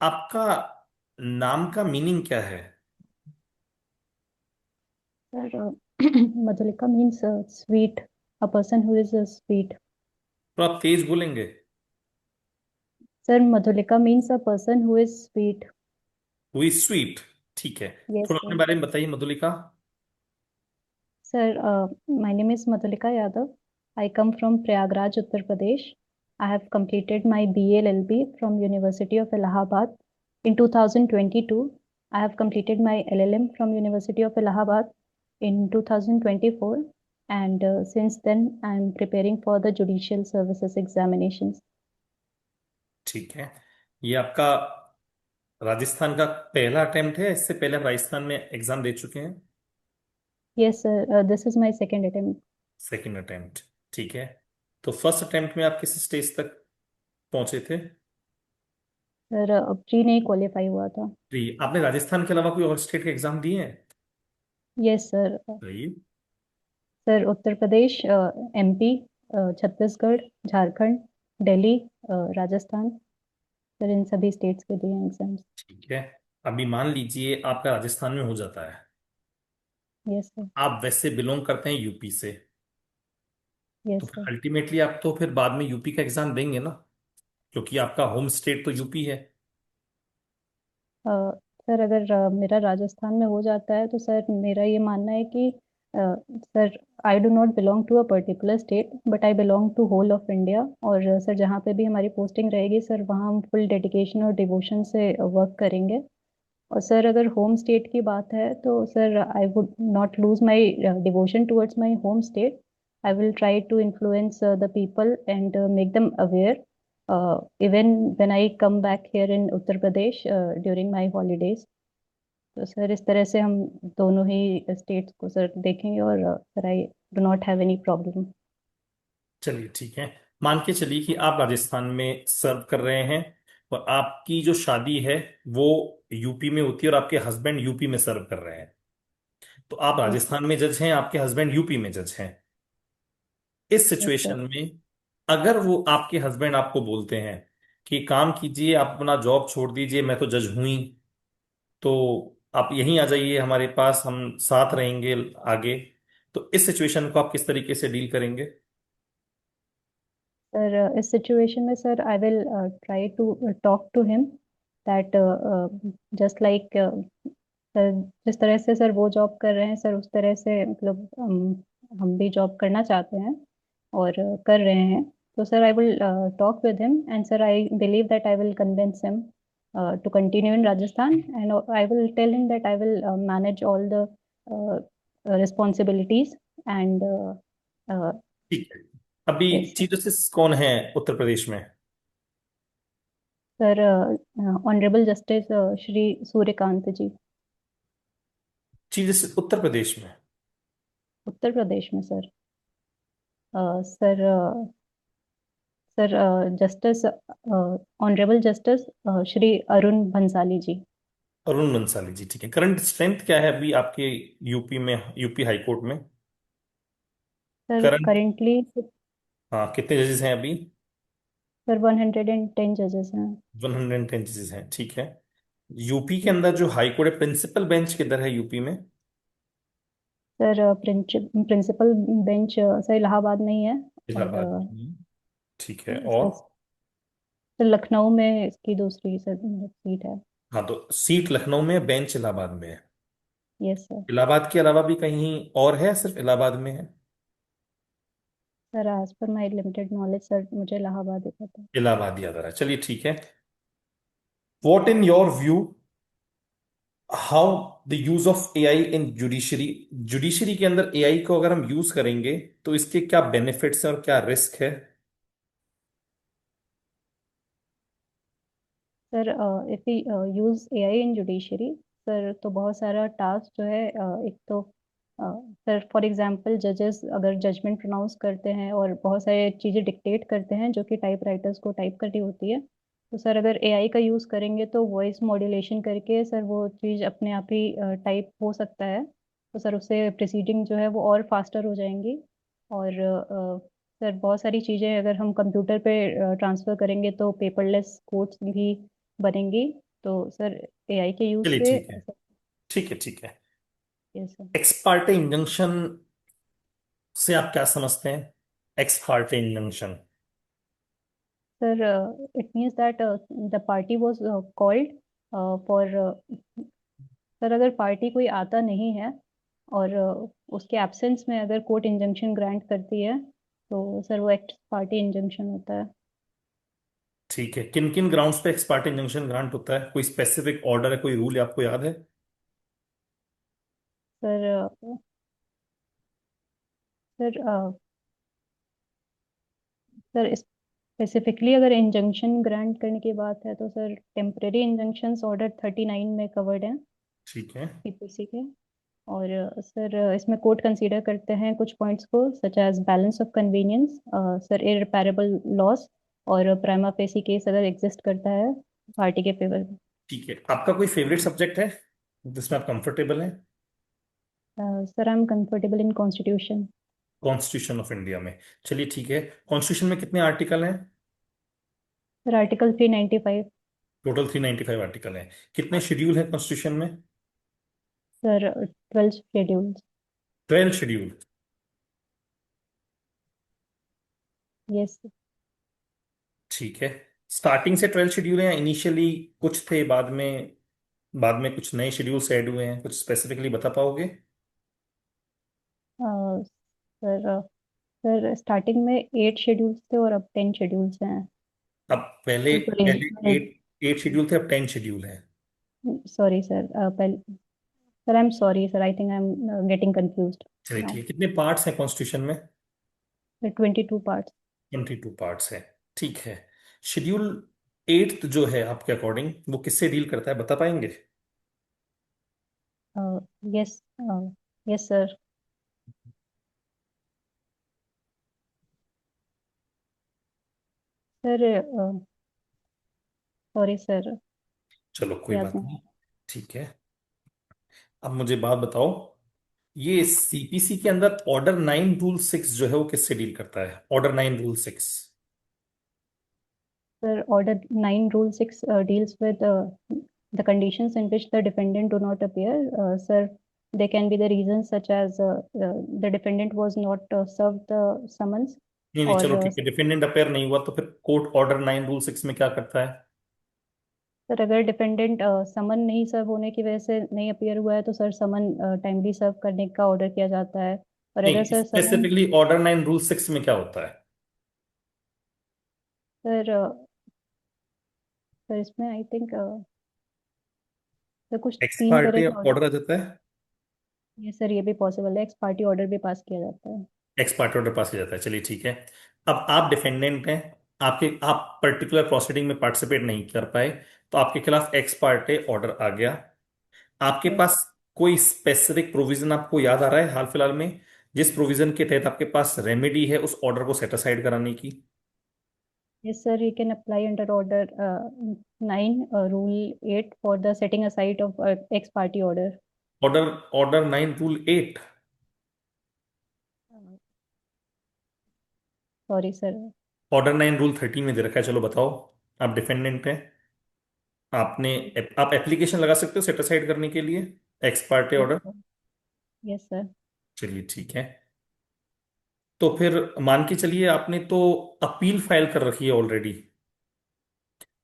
आपका नाम का मीनिंग क्या है? Sir, Madhulika means sweet, a person who is sweet. तो आप तेज बोलेंगे? Sir, Madhulika means a person who is sweet. हुई स्वीट। ठीक है। Yes, थोड़ा अपने sir. बारे में बताइए Madhulika. Sir, my name is Madhulika Yadav. I come from Prayagraj, Uttar Pradesh. I have completed my BA LLB from University of Allahabad in 2022. I have completed my LLM from University of Allahabad in 2024, and since then I am preparing for the judicial services examinations. ठीक है। ये आपका राजस्थान का पहला attempt है, इससे पहले आप राजस्थान में एग्जाम दे चुके हैं? Yes, sir. This is my second attempt. Second attempt. ठीक है। तो फर्स्ट अटेम्प्ट में आप किस स्टेज तक पहुंचे थे? सर प्री नहीं क्वालिफाई हुआ था। जी, आपने राजस्थान के अलावा कोई और स्टेट के एग्जाम दिए हैं? Yes sir. सही। Sir Uttar Pradesh, MP, Chhattisgarh, Jharkhand, Delhi, Rajasthan, sir इन सभी स्टेट्स के दिए एग्जाम्स। ठीक है। अभी मान लीजिए आपका राजस्थान में हो जाता है। Yes sir. आप वैसे बिलोंग करते हैं यूपी से। तो यस फिर सर। अल्टीमेटली आप तो फिर बाद में यूपी का एग्जाम देंगे ना, क्योंकि आपका होम स्टेट तो यूपी है। सर अगर मेरा राजस्थान में हो जाता है तो सर मेरा ये मानना है कि sir I do not belong to a particular state but I belong to whole of India. और सर जहाँ पे भी हमारी पोस्टिंग रहेगी सर वहाँ हम फुल डेडिकेशन और डिवोशन से वर्क करेंगे। और सर अगर होम स्टेट की बात है तो sir I would not lose my devotion towards my home state. I will try to influence the people and make them aware even when I come back here in Uttar Pradesh during my holidays. तो sir इस तरह से हम दोनों ही states को sir देखेंगे और sir I do not have any problem. चलिए ठीक है। मान के चलिए कि आप राजस्थान में सर्व कर रहे हैं और आपकी जो शादी है वो यूपी में होती है और आपके हस्बैंड यूपी में सर्व कर रहे हैं। तो आप यस राजस्थान में जज हैं, आपके हस्बैंड यूपी में जज हैं। इस यस सिचुएशन सर। में अगर वो आपके हस्बैंड आपको बोलते हैं कि काम कीजिए, आप अपना जॉब छोड़ दीजिए, मैं तो जज हुई, तो आप यहीं आ जाइए हमारे पास, हम साथ रहेंगे आगे, तो इस सिचुएशन को आप किस तरीके से डील करेंगे? सर इस सिचुएशन में sir I will try to talk to him that just like sir जिस तरह से सर वो जॉब कर रहे हैं सर उस तरह से मतलब हम भी जॉब करना चाहते हैं और कर रहे हैं। तो sir I will talk with him and sir I believe that I will convince him to continue in Rajasthan and I will tell him that I will manage all the responsibilities and ठीक है। अभी yes chief justice कौन है उत्तर प्रदेश में? Sir. Honourable justice Shri Suryakant ji. Chief justice Uttar Pradesh में? उत्तर प्रदेश में sir sir sir justice honourable justice Shri Arun Bhansali ji. Arun Bansali ji. ठीक है। करंट स्ट्रेंथ क्या है अभी आपके यूपी में, यूपी हाई कोर्ट में? Sir current. करेंटली हाँ, कितने जजेस हैं अभी? सर 110 जजेस हैं। 110 जजेस हैं। ठीक है। यूपी के अंदर जो हाई कोर्ट है, प्रिंसिपल बेंच किधर है यूपी में? Sir principal bench sir Allahabad में ही है। और इलाहाबाद में। ठीक है। और? सर सर लखनऊ में इसकी दूसरी सर सीट है। हाँ, तो सीट लखनऊ में है, बेंच इलाहाबाद में है। Yes sir. इलाहाबाद के अलावा भी कहीं और है, सिर्फ इलाहाबाद में है? Sir as per my limited knowledge sir मुझे इलाहाबाद ही पता है। इलाहाबाद याद आ रहा है। चलिए ठीक है। What in your view, how the use of AI in judiciary, judiciary के अंदर एआई को अगर हम यूज करेंगे तो इसके क्या बेनिफिट्स हैं और क्या रिस्क है? Sir if use AI in judiciary sir तो बहुत सारा टास्क जो है एक तो सर फॉर एग्जांपल जजेस अगर जजमेंट प्रोनाउंस करते हैं और बहुत सारी चीज़ें डिक्टेट करते हैं जो कि टाइप राइटर्स को टाइप करनी होती है। तो सर अगर एआई का यूज़ करेंगे तो वॉइस मॉड्यूलेशन करके सर वो चीज़ अपने आप ही टाइप हो सकता है। तो सर उससे प्रोसीडिंग जो है वो और फास्टर हो जाएंगी। और सर बहुत सारी चीज़ें अगर हम कंप्यूटर पे ट्रांसफ़र करेंगे तो पेपरलेस कोर्ट्स भी बनेंगी। तो सर एआई के यूज चलिए से। ठीक है, ठीक है, ठीक है। Yes sir. एक्सपार्टे इंजंक्शन से आप क्या समझते हैं? Ex parte injunction. Sir it means that the party was called for, sir अगर पार्टी कोई आता नहीं है और उसके एब्सेंस में अगर कोर्ट इंजंक्शन ग्रांट करती है तो सर वो एक्ट पार्टी इंजंक्शन होता है। ठीक है, किन किन ग्राउंड्स पे एक्सपार्टे इंजंक्शन ग्रांट होता है? कोई स्पेसिफिक ऑर्डर है, कोई रूल है, आपको याद है? सर सर सर स्पेसिफिकली अगर इंजंक्शन ग्रांट करने की बात है तो सर टेम्परेरी इंजंक्शंस ऑर्डर 39 में कवर्ड हैं ठीक है, पीपीसी के। और सर इसमें कोर्ट कंसीडर करते हैं कुछ पॉइंट्स को, such as balance of convenience, sir irreparable loss, और प्राइमा फेसी केस अगर एग्जिस्ट करता है पार्टी के फेवर में। ठीक है। आपका कोई फेवरेट सब्जेक्ट है जिसमें आप कंफर्टेबल हैं? Sir I am comfortable in constitution. Constitution of India में। चलिए ठीक है। कॉन्स्टिट्यूशन में कितने आर्टिकल हैं? Sir article 395। टोटल 395 आर्टिकल हैं। कितने शेड्यूल हैं कॉन्स्टिट्यूशन में? Sir 12 schedule. 12 शेड्यूल। यस। ठीक है। स्टार्टिंग से 12 शेड्यूल हैं या इनिशियली कुछ थे, बाद में कुछ नए शेड्यूल्स ऐड हुए हैं? कुछ स्पेसिफिकली बता पाओगे? सर सर स्टार्टिंग में 8 शेड्यूल्स थे और अब 10 शेड्यूल्स हैं। अब पहले सॉरी पहले मैंने, एट एट शेड्यूल थे, अब 10 शेड्यूल हैं। सॉरी सर, पहले, sir I am sorry sir, I think I am getting confused चलिए ठीक नाउ। है। कितने पार्ट्स हैं कॉन्स्टिट्यूशन में? 22 पार्ट्स। 22 पार्ट्स हैं। ठीक है। शेड्यूल एट्थ जो है आपके अकॉर्डिंग वो किससे डील करता है, बता पाएंगे? Yes. Yes sir. Sir sorry sir, चलो कोई याद बात नहीं। नहीं। ठीक है। अब मुझे बात बताओ, ये सीपीसी के अंदर ऑर्डर 9 रूल 6 जो है वो किससे डील करता है? Order 9 rule 6। Sir order 9 rule 6 deals with the conditions in which the defendant do not appear. Sir, they can be the reasons such as the defendant was not served the summons, नहीं नहीं, or चलो ठीक है, defendant appear नहीं हुआ तो फिर court order 9 rule 6 में क्या करता है? सर अगर डिफेंडेंट समन नहीं सर्व होने की वजह से नहीं अपीयर हुआ है तो सर समन टाइमली सर्व करने का ऑर्डर किया जाता है। और अगर नहीं, सर समन, स्पेसिफिकली ऑर्डर 9 रूल 6 में क्या होता है? सर सर इसमें आई थिंक सर कुछ एक्स 3 तरह पार्टी के ऑर्डर। ऑर्डर आ जाता है। ये सर ये भी पॉसिबल है, एक्स पार्टी ऑर्डर भी पास किया जाता है। एक्स पार्टी ऑर्डर पास किया जाता है। चलिए ठीक है। अब आप डिफेंडेंट हैं, आप पर्टिकुलर प्रोसीडिंग में पार्टिसिपेट नहीं कर पाए, तो आपके खिलाफ एक्स पार्टी ऑर्डर आ गया। आपके यस। पास कोई स्पेसिफिक प्रोविजन आपको याद आ रहा है हाल फिलहाल में, जिस प्रोविजन के तहत आपके पास रेमेडी है उस ऑर्डर को सेटिसाइड कराने की? Yes, sir, you can apply under order 9, rule 8 for the setting aside of ex party order. Order order 9 rule 8। Sorry, sir. Order 9 rule 13 में दे रखा है। चलो बताओ, आप डिफेंडेंट हैं, आपने आप एप्लीकेशन लगा सकते हो सेटिसाइड करने के लिए x party Yes, order. sir. Yes, sir. चलिए ठीक है। तो फिर मान के चलिए आपने तो अपील फाइल कर रखी है ऑलरेडी।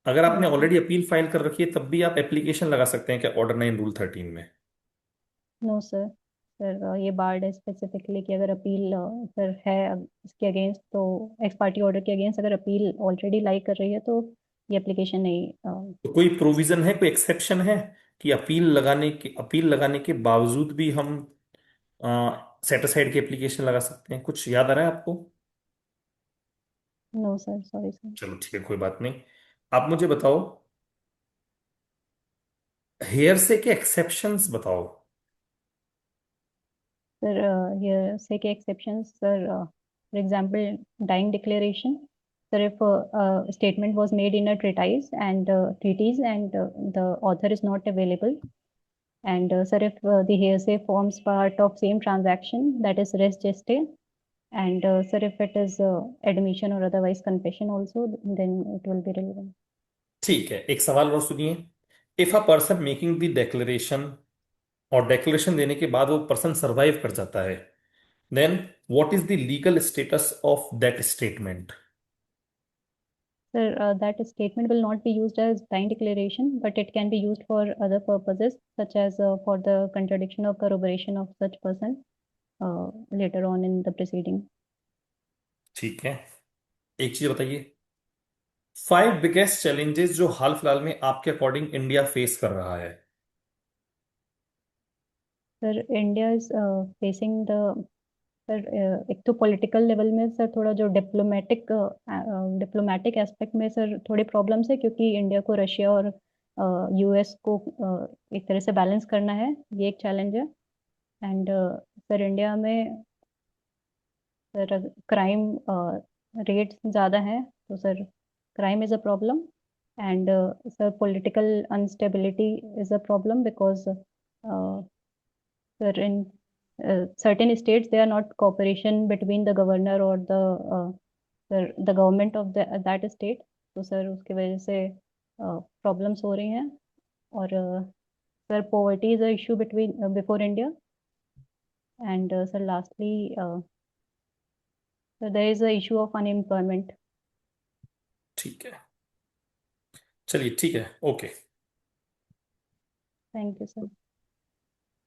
अगर आपने Sir. ऑलरेडी अपील फाइल कर रखी है तब भी आप एप्लीकेशन लगा सकते हैं क्या ऑर्डर 9 रूल 13 में? No, sir. सर ये बार्ड है स्पेसिफिकली कि अगर अपील सर है इसके अगेंस्ट, तो एक्स पार्टी ऑर्डर के अगेंस्ट अगर अपील ऑलरेडी लाई कर रही है तो ये एप्लीकेशन नहीं तो कोई प्रोविजन है, कोई एक्सेप्शन है कि अपील लगाने के बावजूद भी हम सेट असाइड की एप्लीकेशन लगा सकते हैं? कुछ याद आ रहा है आपको? No sir, sorry sir. चलो ठीक है, कोई बात नहीं। आप मुझे बताओ, हेयर से के एक्सेप्शंस बताओ। सर here say के exceptions, sir, for example dying declaration, sir, if a statement was made in a treatise and the author is not available, and sir, if the hearsay forms part of same transaction, that is res geste, and sir, if it is admission or otherwise confession also, then it will be relevant. ठीक है, एक सवाल और सुनिए। If a person making the declaration, और declaration देने के बाद वो पर्सन सरवाइव कर जाता है, then what is the legal status of that statement? Sir, that statement will not be used as dying declaration, but it can be used for other purposes, such as for the contradiction or corroboration of such person later on in the proceeding. ठीक है, एक चीज बताइए, 5 biggest challenges जो हाल फिलहाल में आपके according India face कर रहा है। Sir, India is facing the sir एक तो पॉलिटिकल लेवल में सर थोड़ा जो डिप्लोमेटिक एस्पेक्ट में सर थोड़ी प्रॉब्लम्स है, क्योंकि इंडिया को रशिया और यूएस को एक तरह से बैलेंस करना है, ये एक चैलेंज है। एंड सर इंडिया में सर क्राइम रेट ज़्यादा है, तो sir crime is a problem. And sir political unstability is a problem because sir in certain states they are not cooperation between the governor or the government of that state, तो sir उसकी वजह से problems हो रही हैं। और sir poverty is a issue between before India. And sir lastly there is a issue of unemployment. ठीक है, चलिए ठीक है, okay. Thank you sir.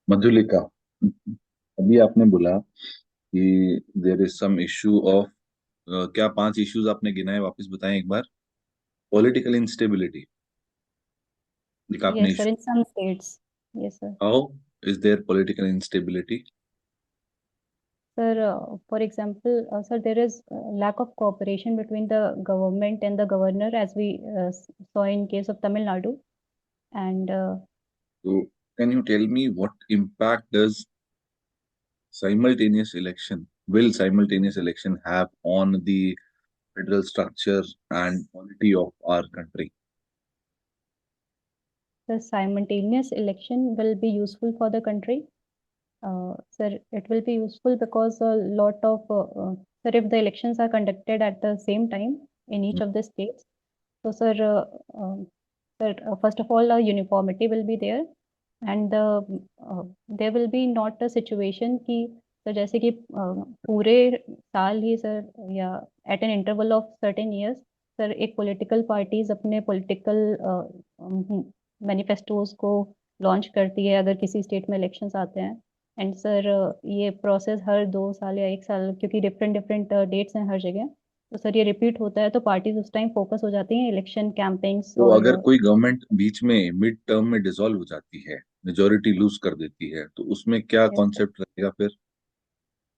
Madhulika, अभी आपने बोला कि there is some issue of, क्या 5 इश्यूज आपने गिनाए, वापस बताएं एक बार। पॉलिटिकल इंस्टेबिलिटी, एक आपने yes sir, issue. In some states. Yes sir. How is there political instability? Sir for example, sir, there is lack of cooperation between the government and the governor, as we saw in case of Tamil Nadu. And So can you tell me what impact does simultaneous election have on the federal structure and polity of our country? the simultaneous election will be useful for the country. Sir, it will be useful because a lot of sir, if the elections are conducted at the same time in each of the states, so sir, first of all, a uniformity will be there, and there will be not a situation कि sir जैसे कि पूरे साल ही sir या at an interval of certain years sir एक political parties अपने political manifestos को लॉन्च करती है अगर किसी स्टेट में इलेक्शंस आते हैं। एंड सर ये प्रोसेस हर 2 साल या 1 साल, क्योंकि डिफरेंट डिफरेंट डेट्स हैं हर जगह, तो सर ये रिपीट होता है, तो पार्टीज उस टाइम फोकस हो जाती हैं इलेक्शन कैंपेन्स तो और अगर कोई गवर्नमेंट बीच में मिड टर्म में डिसॉल्व हो जाती है, मेजोरिटी लूज कर देती है, तो उसमें क्या कॉन्सेप्ट रहेगा फिर?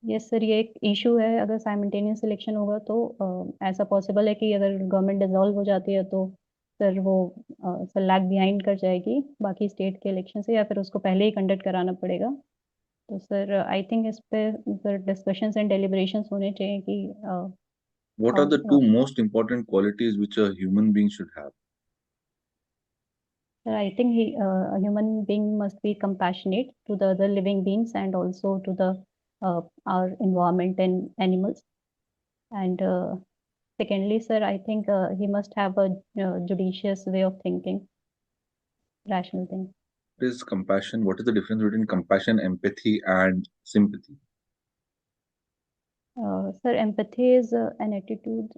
यस सर, ये एक इशू है। अगर साइमल्टेनियस इलेक्शन होगा तो ऐसा पॉसिबल है कि अगर गवर्नमेंट डिसॉल्व हो जाती है तो सर वो सर लैग बिहाइंड कर जाएगी बाकी स्टेट के इलेक्शन से, या फिर उसको पहले ही कंडक्ट कराना पड़ेगा। तो सर आई थिंक इस पे सर डिस्कशंस एंड डेलिब्रेशंस होने चाहिए कि What are how the two most important qualities which a human being should have? Sir I think human being must be compassionate to the other living beings and also to the our environment and animals. And secondly, sir, I think he must have a judicious way of thinking, rational thing. What is compassion? What is the difference between compassion, empathy, and sympathy? Sir, empathy is an attitude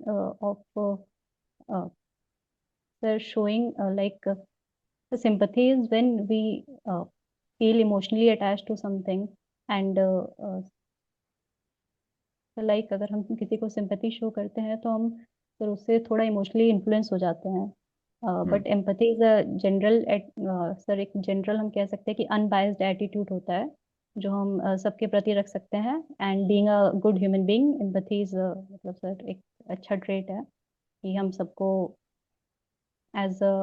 of uh, sir showing the sympathy is when we feel emotionally attached to something, and like अगर हम किसी को sympathy show करते हैं तो हम फिर उससे थोड़ा इमोशनली इन्फ्लुएंस हो जाते हैं। Hmm. But empathy is a general sir एक जनरल हम कह सकते हैं कि अनबायस्ड एटीट्यूड होता है जो हम सबके प्रति रख सकते हैं। And being a good human being, empathy is मतलब सर एक अच्छा ट्रेट है कि हम सबको एज अ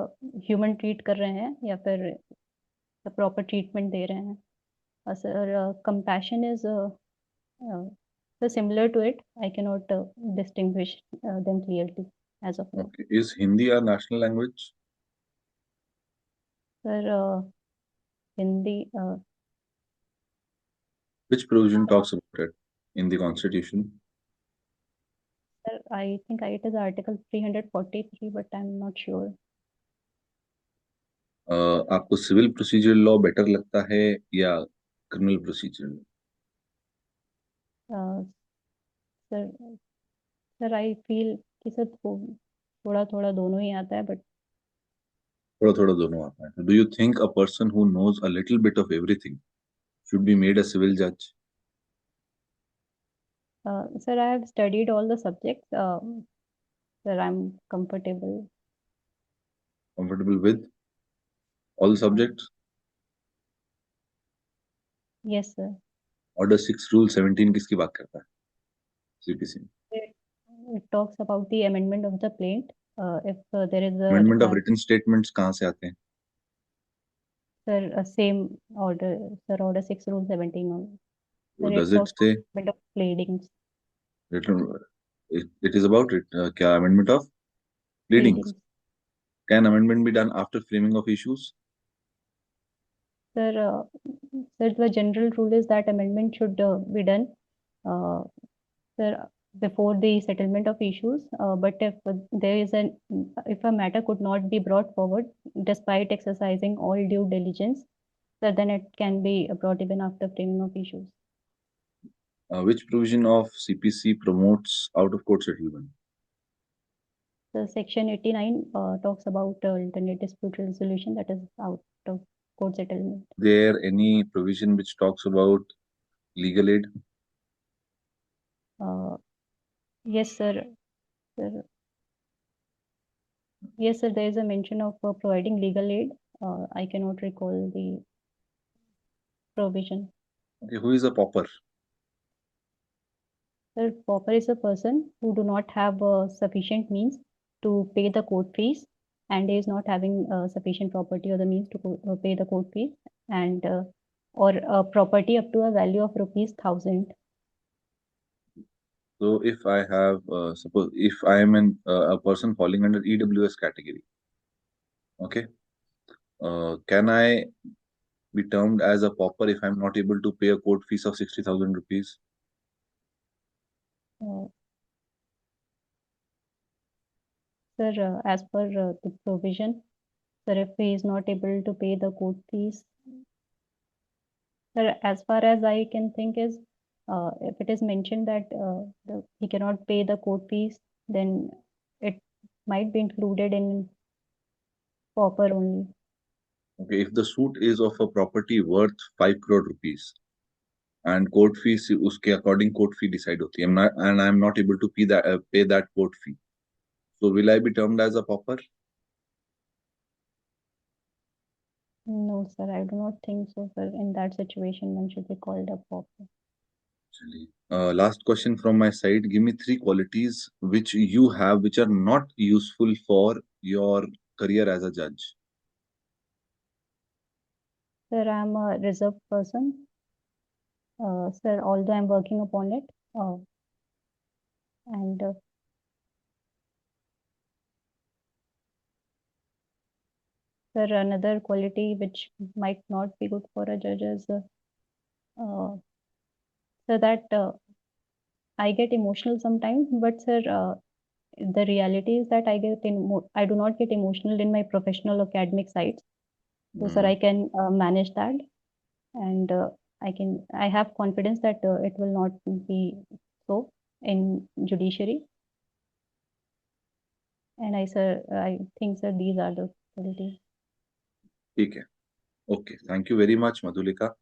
ह्यूमन ट्रीट कर रहे हैं या फिर प्रॉपर ट्रीटमेंट दे रहे हैं। और sir compassion is so similar to it, I cannot distinguish them clearly as of now. Okay. Is Hindi our national language? Sir, Hindi, Which provision talks about it in the Constitution? sir, I think it is Article 343, but I'm not sure. आपको civil procedure law better लगता है या criminal procedure law? Sir sir I feel कि sir थोड़ा थोड़ा दोनों ही आता है, बट थोड़ा थोड़ा दोनों आता है. Do you think a person who knows a little bit of everything should be made a civil judge? Sir I have studied all the subjects, sir I am comfortable. Comfortable with all the subjects? Yes sir. Order 6 Rule 17 किसकी बात करता है CPC में? It talks about the amendment of the plaint. If there is a amendment of requirement, written statements कहाँ से आते हैं? sir, same order, sir, order 6 rule 17 only. So Sir, does it it talks say about amendment of pleadings. written, it is about it, क्या amendment of pleadings? Pleadings. Can amendment be done after framing of issues? Sir, sir, the general rule is that amendment should be done, uh, sir, before the settlement of issues. But if there is if a matter could not be brought forward despite exercising all due diligence, sir, then it can be brought even after framing of issues. Which provision of CPC promotes out of court settlement? The section 89 talks about alternate dispute resolution, that is out of court settlement. There any provision which talks about legal aid? Yes, sir. Sir. Yes, sir. There is a mention of providing legal aid. I cannot recall the provision. Okay, who is a pauper? Sir, pauper is a person who do not have sufficient means to pay the court fees, and is not having sufficient property or the means to pay the court fees, and or property up to a value of ₹1,000. So if I have, suppose if I am a person falling under EWS category, okay, can I be termed as a pauper if I'm not able to pay a court fees of 60,000 rupees? Sir, as per the provision, sir, if he is not able to pay the court fees, sir, as far as I can think is, if it is mentioned that he cannot pay the court fees, then it might be included in pauper only. Okay, if the suit is of a property worth 5 crore rupees and court fees uske according court fee decide hoti है and I'm not able to pay that court fee, so will I be termed as a pauper? No, sir, I do not think so, sir. In that situation, one should be called a pauper. Last question from my side. Give me 3 qualities which you have which are not useful for your career as a judge. Sir, I am a reserved person. Sir, although I am working upon it, and sir, another quality which might not be good for a judge is so that I get emotional sometimes, but sir, the reality is that I do not get emotional in my professional academic sides. So sir, I can manage that, and I have confidence that it will not be so in judiciary. And I think sir, these are the qualities. ठीक है. Okay, thank you very much, Madhulika.